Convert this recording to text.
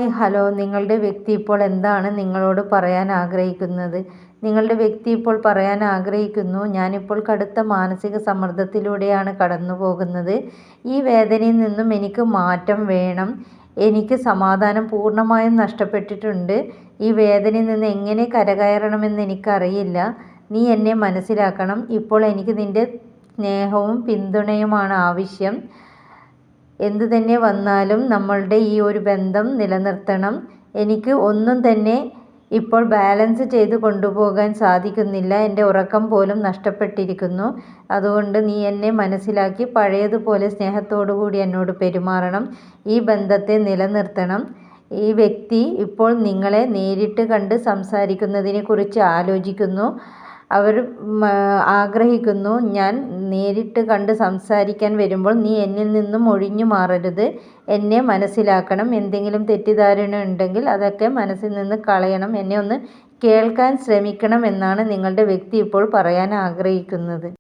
Hi hello നിങ്ങളുടെ വ്യക്തി ഇപ്പോൾ എന്താണ് നിങ്ങളോട് പറയാൻ ആഗ്രഹിക്കുന്നത്? നിങ്ങളുടെ വ്യക്തി ഇപ്പോൾ പറയാൻ ആഗ്രഹിക്കുന്നു, ഞാനിപ്പോൾ കടുത്ത മാനസിക സമ്മർദ്ദത്തിലൂടെയാണ് കടന്നു പോകുന്നത്. ഈ വേദനയിൽ നിന്നും എനിക്ക് മാറ്റം വേണം. എനിക്ക് സമാധാനം പൂർണ്ണമായും നഷ്ടപ്പെട്ടിട്ടുണ്ട്. ഈ വേദനയിൽ നിന്ന് എങ്ങനെ കരകയറണമെന്ന് എനിക്കറിയില്ല. നീ എന്നെ മനസ്സിലാക്കണം. ഇപ്പോൾ എനിക്ക് നിന്റെ സ്നേഹവും പിന്തുണയുമാണ് ആവശ്യം. എന്തു തന്നെ വന്നാലും നമ്മളുടെ ഈ ഒരു ബന്ധം നിലനിർത്തണം. എനിക്ക് ഒന്നും തന്നെ ഇപ്പോൾ ബാലൻസ് ചെയ്ത് കൊണ്ടുപോകാൻ സാധിക്കുന്നില്ല. എൻ്റെ ഉറക്കം പോലും നഷ്ടപ്പെട്ടിരിക്കുന്നു. അതുകൊണ്ട് നീ എന്നെ മനസ്സിലാക്കി പഴയതുപോലെ സ്നേഹത്തോടു കൂടി എന്നോട് പെരുമാറണം. ഈ ബന്ധത്തെ നിലനിർത്തണം. ഈ വ്യക്തി ഇപ്പോൾ നിങ്ങളെ നേരിട്ട് കണ്ട് സംസാരിക്കുന്നതിനെക്കുറിച്ച് ആലോചിക്കുന്നു. അവർ ആഗ്രഹിക്കുന്നു, ഞാൻ നേരിട്ട് കണ്ട് സംസാരിക്കാൻ വരുമ്പോൾ നീ എന്നിൽ നിന്നും ഒഴിഞ്ഞു മാറരുത്. എന്നെ മനസ്സിലാക്കണം. എന്തെങ്കിലും തെറ്റിദ്ധാരണ ഉണ്ടെങ്കിൽ അതൊക്കെ മനസ്സിൽ നിന്ന് കളയണം. എന്നെ ഒന്ന് കേൾക്കാൻ ശ്രമിക്കണം എന്നാണ് നിങ്ങളുടെ വ്യക്തി ഇപ്പോൾ പറയാൻ ആഗ്രഹിക്കുന്നത്.